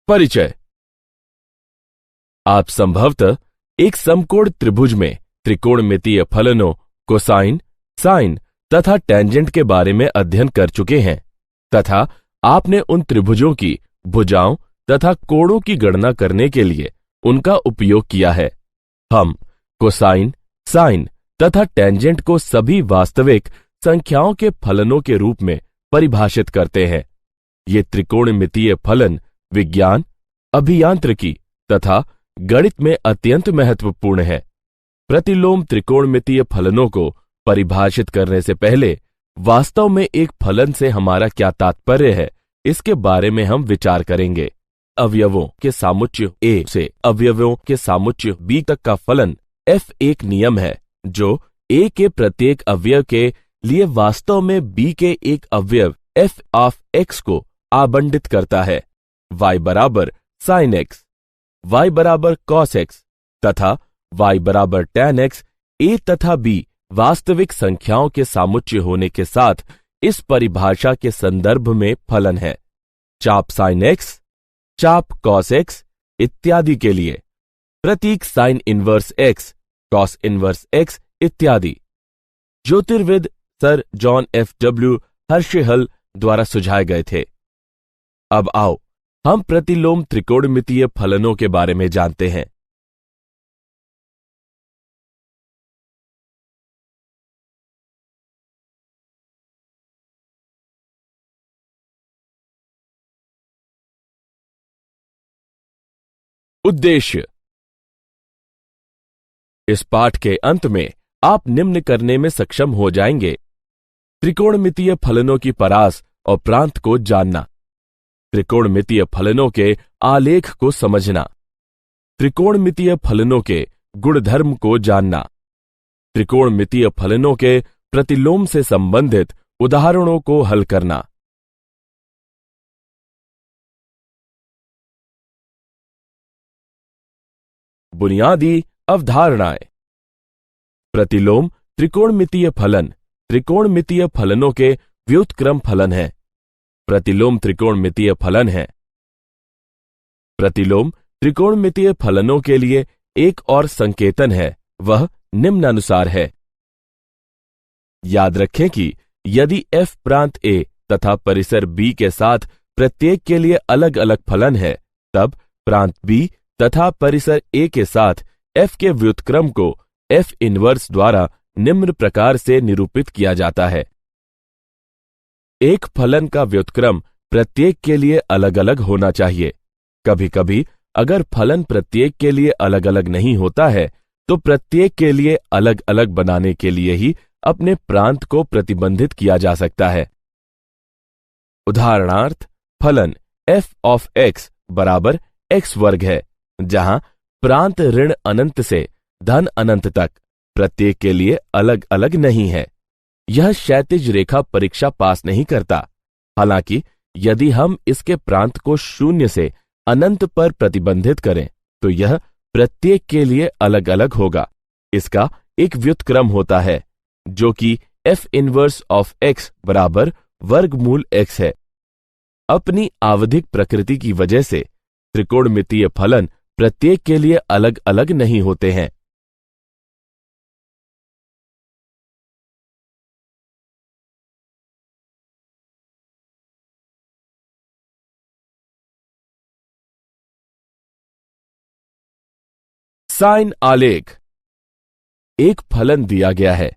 परिचय। आप संभवतः एक समकोण त्रिभुज में त्रिकोणमितीय फलनों, कोसाइन, साइन तथा टेंजेंट के बारे में अध्ययन कर चुके हैं तथा आपने उन त्रिभुजों की भुजाओं तथा कोणों की गणना करने के लिए उनका उपयोग किया है। हम कोसाइन, साइन तथा टेंजेंट को सभी वास्तविक संख्याओं के फलनों के रूप में परिभाषित करते हैं। ये त्रिकोणमितीय फलन विज्ञान, अभियांत्रिकी तथा गणित में अत्यंत महत्वपूर्ण है। प्रतिलोम त्रिकोणमितीय फलनों को परिभाषित करने से पहले वास्तव में एक फलन से हमारा क्या तात्पर्य है, इसके बारे में हम विचार करेंगे। अवयवों के सामुच्य ए से अवयवों के सामुच्य बी तक का फलन f एक नियम है जो a के प्रत्येक अवयव के लिए वास्तव में b के एक अवयव f ऑफ x को आवंटित करता है। y बराबर sin x, y बराबर cos x तथा y बराबर tan x a तथा b वास्तविक संख्याओं के सामुच्य होने के साथ इस परिभाषा के संदर्भ में फलन है। चाप sin x, चाप cos x इत्यादि के लिए प्रतीक sin inverse x, cos inverse x इत्यादि ज्योतिर्विद सर जॉन F.W. हर्शेहल द्वारा सुझाए गए थे। अब आओ हम प्रतिलोम त्रिकोणमितीय फलनों के बारे में जानते हैं। उद्देश्य। इस पाठ के अंत में आप निम्न करने में सक्षम हो जाएंगे: त्रिकोणमितीय फलनों की परास और प्रांत को जानना, त्रिकोणमितीय फलनों के आलेख को समझना, त्रिकोणमितीय फलनों के गुणधर्म को जानना, त्रिकोणमितीय फलनों के प्रतिलोम से संबंधित उदाहरणों को हल करना। बुनियादी अवधारणाएं। प्रतिलोम त्रिकोणमितीय फलन त्रिकोणमितीय फलनों के व्युत्क्रम फलन है। प्रतिलोम त्रिकोणमितीय फलन है। प्रतिलोम त्रिकोणमितीय फलनों के लिए एक और संकेतन है, वह निम्नानुसार है। याद रखें कि यदि f प्रांत a तथा परिसर b के साथ प्रत्येक के लिए अलग अलग फलन है, तब प्रांत b तथा परिसर a के साथ f के व्युत्क्रम को f इनवर्स द्वारा निम्न प्रकार से निरूपित किया जाता है। एक फलन का व्युत्क्रम प्रत्येक के लिए अलग अलग होना चाहिए। कभी कभी अगर फलन प्रत्येक के लिए अलग अलग नहीं होता है तो प्रत्येक के लिए अलग अलग बनाने के लिए ही अपने प्रांत को प्रतिबंधित किया जा सकता है। उदाहरणार्थ, फलन f ऑफ x बराबर x वर्ग है, जहां प्रांत ऋण अनंत से धन अनंत तक प्रत्येक के लिए अलग अलग नहीं है। यह क्षैतिज रेखा परीक्षा पास नहीं करता। हालांकि यदि हम इसके प्रांत को शून्य से अनंत पर प्रतिबंधित करें तो यह प्रत्येक के लिए अलग अलग होगा। इसका एक व्युत्क्रम होता है जो कि f इनवर्स ऑफ x बराबर वर्गमूल x है। अपनी आवधिक प्रकृति की वजह से त्रिकोणमितीय फलन प्रत्येक के लिए अलग अलग नहीं होते हैं। साइन आलेख। एक फलन दिया गया है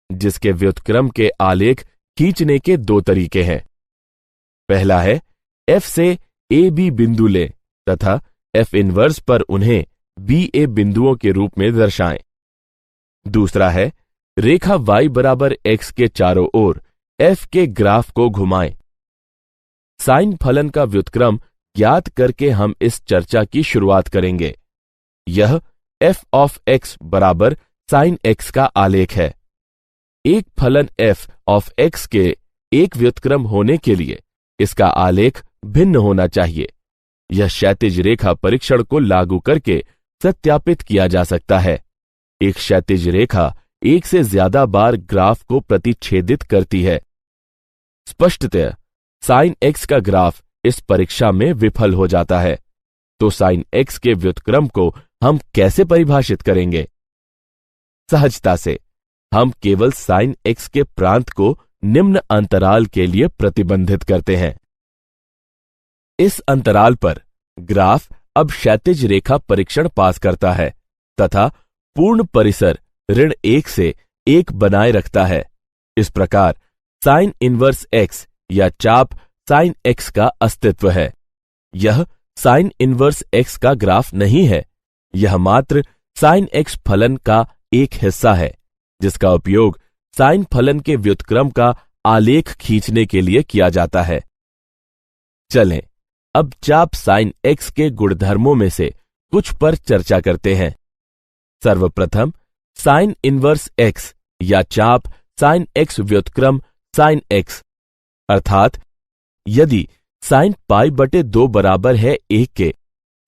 जिसके व्युत्क्रम के आलेख खींचने के दो तरीके हैं। पहला है f से a b बिंदु लें तथा f इनवर्स पर उन्हें b a बिंदुओं के रूप में दर्शाएं। दूसरा है रेखा y बराबर x के चारों ओर f के ग्राफ को घुमाएं। साइन फलन का व्युत्क्रम ज्ञात करके हम इस चर्चा की शुरुआत करेंगे। यह f ऑफ x बराबर sin x का आलेख है। एक फलन f ऑफ x के एक व्युत्क्रम होने के लिए इसका आलेख भिन्न होना चाहिए। यह क्षैतिज रेखा परीक्षण को लागू करके सत्यापित किया जा सकता है। एक क्षैतिज रेखा एक से ज्यादा बार ग्राफ को प्रतिच्छेदित करती है। स्पष्टतः sin x का ग्राफ इस परीक्षा में विफल हो जाता है। तो साइन x के व्युत्क्रम को हम कैसे परिभाषित करेंगे? सहजता से हम केवल साइन x के प्रांत को निम्न अंतराल के लिए प्रतिबंधित करते हैं। इस अंतराल पर ग्राफ अब क्षैतिज रेखा परीक्षण पास करता है तथा पूर्ण परिसर ऋण 1 से 1 बनाए रखता है। इस प्रकार साइन इनवर्स x या चाप साइन x का अस्तित्व है। यह साइन इनवर्स x का ग्राफ नहीं है, यह मात्र साइन x फलन का एक हिस्सा है जिसका उपयोग साइन फलन के व्युत्क्रम का आलेख खींचने के लिए किया जाता है। चलें अब चाप साइन x के गुणधर्मों में से कुछ पर चर्चा करते हैं। सर्वप्रथम साइन इनवर्स x या चाप साइन x व्युत्क्रम साइन x, अर्थात यदि साइन पाई बटे 2 बराबर है 1 के,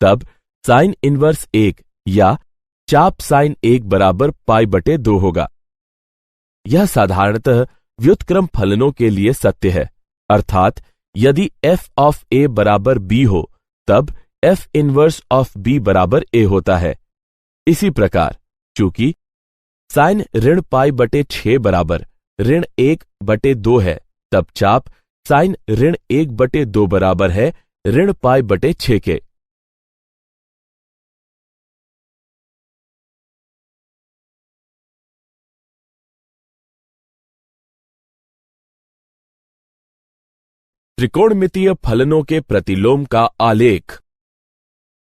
तब साइन इनवर्स 1 या चाप साइन 1 बराबर पाई बटे 2 होगा। यह साधारणतः व्युत्क्रम फलनों के लिए सत्य है, अर्थात यदि f ऑफ a बराबर b हो तब f इनवर्स ऑफ b बराबर a होता है। इसी प्रकार चूंकि साइन ऋण पाई बटे 6 बराबर ऋण 1 बटे 2 है, तब चाप साइन ऋण 1 बटे 2 बराबर है ऋण पाई बटे 6 के। त्रिकोणमितीय फलनों के प्रतिलोम का आलेख।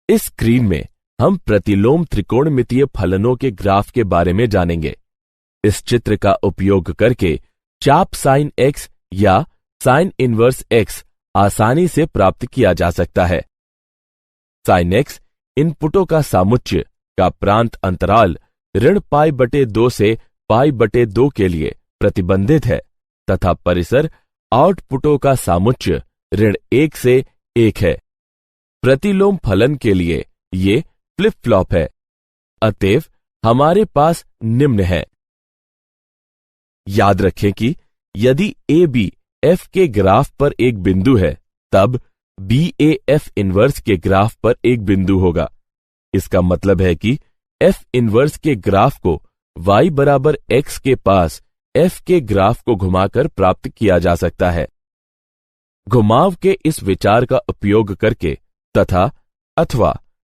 इस स्क्रीन में हम प्रतिलोम त्रिकोणमितीय फलनों के ग्राफ के बारे में जानेंगे। इस चित्र का उपयोग करके चाप साइन x या साइन इनवर्स x आसानी से प्राप्त किया जा सकता है। साइन x इनपुटों का सामुच्य का प्रांत अंतराल ऋण पाई बटे 2 से पाई बटे 2 के लिए प्रतिबंधित है तथा परिसर आउटपुटों का सामुच्य ऋण 1 से 1 है। प्रतिलोम फलन के लिए ये फ्लिप फ्लॉप है। अतएव हमारे पास निम्न है। याद रखें कि यदि ए बी एफ के ग्राफ पर एक बिंदु है, तब बी ए एफ इनवर्स के ग्राफ पर एक बिंदु होगा। इसका मतलब है कि एफ इनवर्स के ग्राफ को y बराबर x के पास f के ग्राफ को घुमाकर प्राप्त किया जा सकता है। घुमाव के इस विचार का उपयोग करके तथा अथवा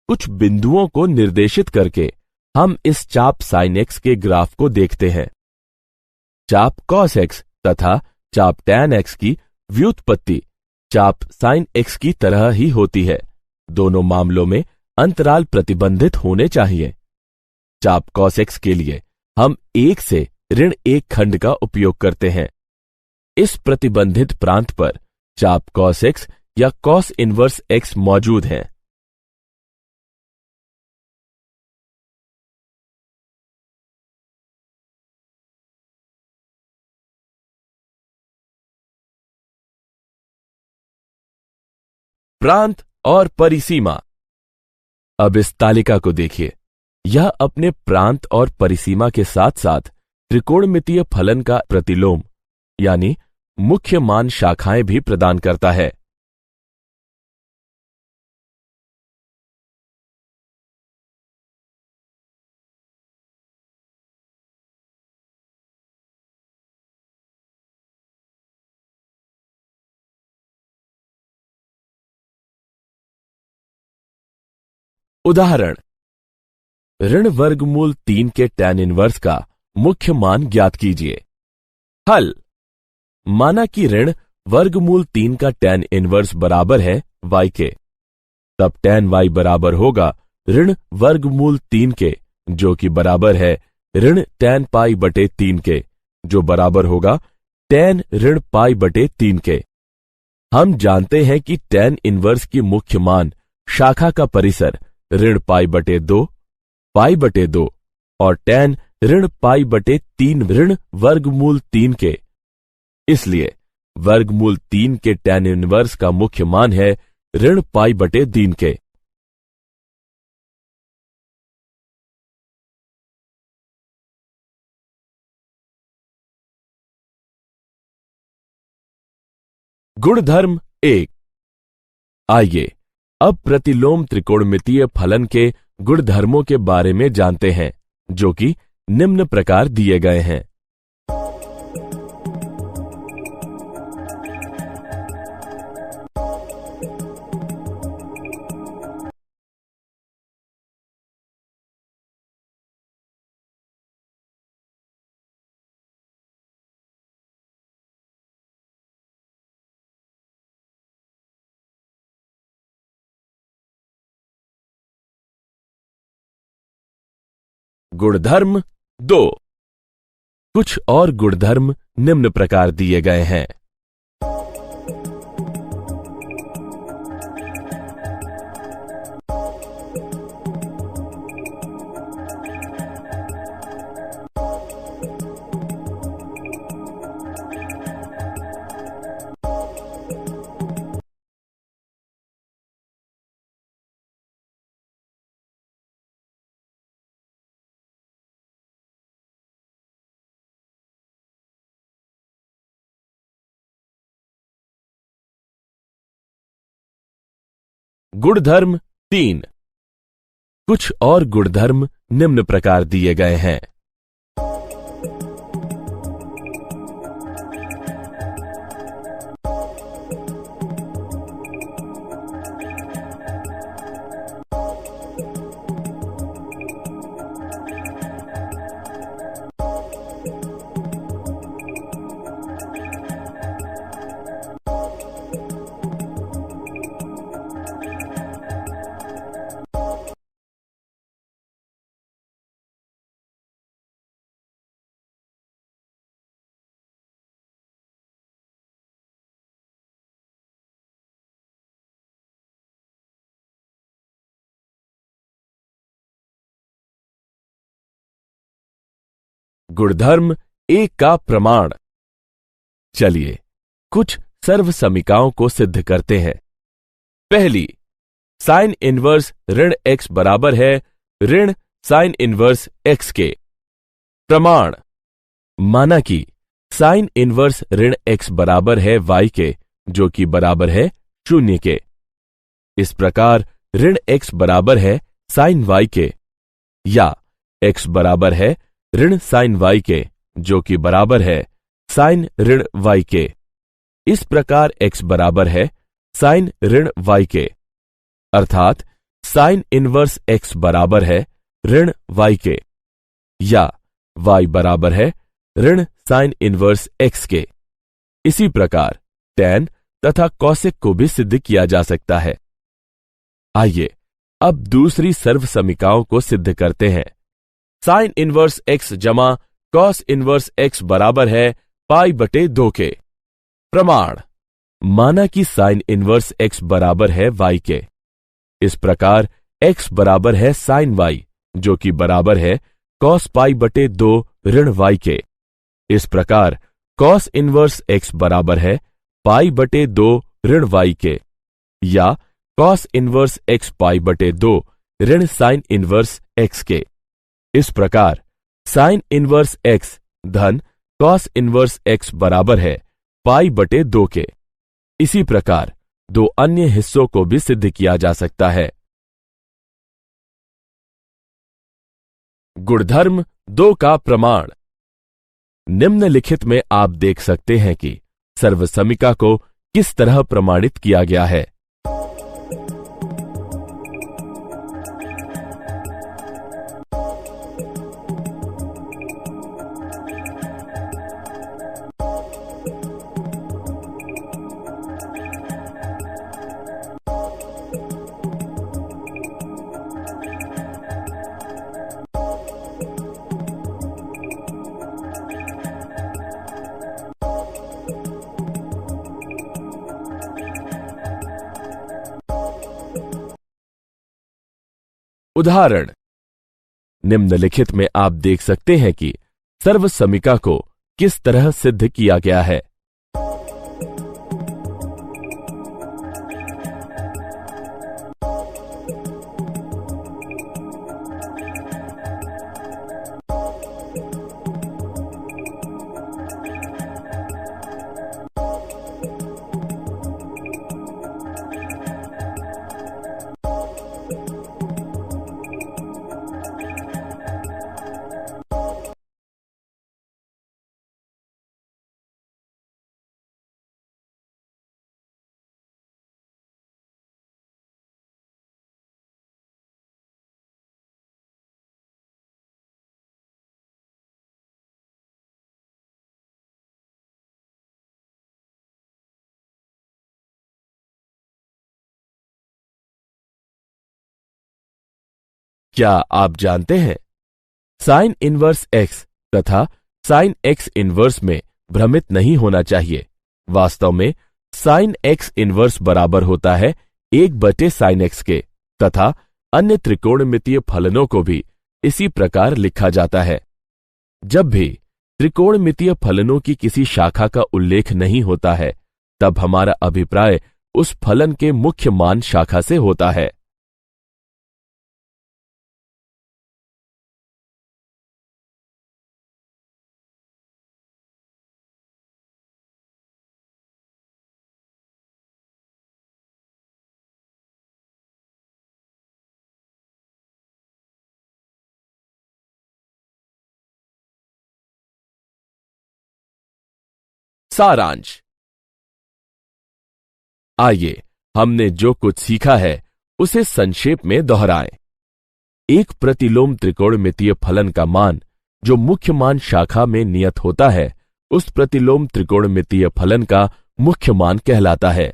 कुछ बिंदुओं को निर्देशित करके हम इस चाप साइन x के ग्राफ को देखते हैं। चाप कॉस x तथा चाप टैन x की व्युत्पत्ति चाप साइन x की तरह ही होती है। दोनों मामलों में अंतराल प्रतिबंधित होने चाहिए। चाप कॉस x के लिए हम 1 से ऋण 1 खंड का उपयोग करते हैं। इस प्रतिबंधित प्रांत पर चाप कॉस x या कॉस इनवर्स x मौजूद है। प्रांत और परिसीमा। अब इस तालिका को देखिए। यह अपने प्रांत और परिसीमा के साथ साथ त्रिकोणमितीय फलन का प्रतिलोम यानी मुख्य मान शाखाएं भी प्रदान करता है। उदाहरण, ऋण वर्गमूल 3 के टैन इनवर्स का मुख्य मान ज्ञात कीजिए। हल, माना कि ऋण वर्गमूल 3 का टैन इनवर्स बराबर है y के, तब टैन y बराबर होगा ऋण वर्गमूल 3 के, जो कि बराबर है ऋण टैन पाई बटे 3 के, जो बराबर होगा टैन ऋण पाई बटे 3 के। हम जानते हैं कि टैन इनवर्स की मुख्य मान शाखा का परिसर ऋण पाई बटे 2 पाई बटे 2 और टैन ऋण पाई बटे 3 ऋण वर्गमूल 3 के। इसलिए वर्गमूल 3 के टैन इनवर्स का मुख्य मान है ऋण पाई बटे 3 के। गुणधर्म 1। आइए अब प्रतिलोम त्रिकोणमितीय फलन के गुणधर्मों के बारे में जानते हैं, जो कि निम्न प्रकार दिए गए हैं। गुणधर्म 2। कुछ और गुणधर्म निम्न प्रकार दिए गए हैं। गुणधर्म 3। कुछ और गुणधर्म निम्न प्रकार दिए गए हैं। गुणधर्म 1 का प्रमाण। चलिए कुछ सर्वसमीकाओं को सिद्ध करते हैं। पहली, साइन इनवर्स ऋण x बराबर है ऋण साइन इनवर्स x के। प्रमाण, माना कि साइन इनवर्स ऋण x बराबर है y के, जो कि बराबर है 0 के। इस प्रकार ऋण x बराबर है साइन y के, या x बराबर है ऋण साइन y के, जो कि बराबर है साइन ऋण y के। इस प्रकार x बराबर है साइन ऋण y के, अर्थात साइन इनवर्स x बराबर है ऋण y के, या y बराबर है ऋण साइन इनवर्स x के। इसी प्रकार tan तथा कौशिक को भी सिद्ध किया जा सकता है। आइए अब दूसरी सर्वसमीकाओं को सिद्ध करते हैं। साइन इनवर्स x जमा कॉस इनवर्स x बराबर है पाई बटे 2 के। प्रमाण, माना कि साइन इनवर्स x बराबर है y के। इस प्रकार x बराबर है साइन y, जो कि बराबर है कॉस पाई बटे 2 ऋण y के। इस प्रकार कॉस इनवर्स x बराबर है पाई बटे 2 ऋण y के, या कॉस इनवर्स x पाई बटे 2 ऋण साइन इनवर्स x के। इस प्रकार साइन इनवर्स x धन कॉस इनवर्स x बराबर है पाई बटे 2 के। इसी प्रकार 2 अन्य हिस्सों को भी सिद्ध किया जा सकता है। गुणधर्म 2 का प्रमाण। निम्नलिखित में आप देख सकते हैं कि सर्वसमीका को किस तरह प्रमाणित किया गया है। उदाहरण, निम्नलिखित में आप देख सकते हैं कि सर्वसमीका को किस तरह सिद्ध किया गया है। क्या आप जानते हैं, साइन इनवर्स एक्स तथा साइन एक्स इनवर्स में भ्रमित नहीं होना चाहिए। वास्तव में साइन एक्स इनवर्स बराबर होता है 1/sin x के, तथा अन्य त्रिकोणमितीय फलनों को भी इसी प्रकार लिखा जाता है। जब भी त्रिकोणमितीय फलनों की किसी शाखा का उल्लेख नहीं होता है, तब हमारा अभिप्राय उस फलन के मुख्य मान शाखा से होता है। सारांश। आइए हमने जो कुछ सीखा है उसे संक्षेप में दोहराएं। एक प्रतिलोम त्रिकोणमितीय फलन का मान जो मुख्य मान शाखा में नियत होता है, उस प्रतिलोम त्रिकोणमितीय फलन का मुख्य मान कहलाता है।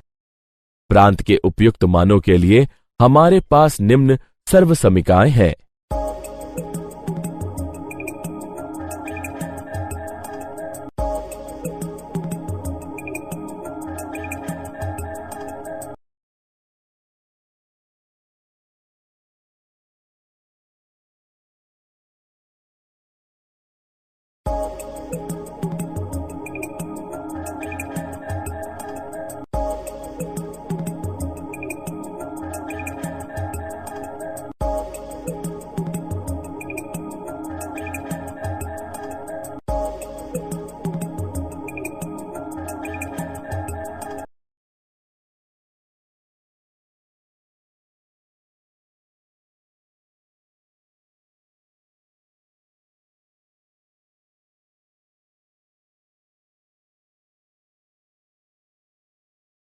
प्रांत के उपयुक्त मानों के लिए हमारे पास निम्न सर्वसमीकाएं हैं।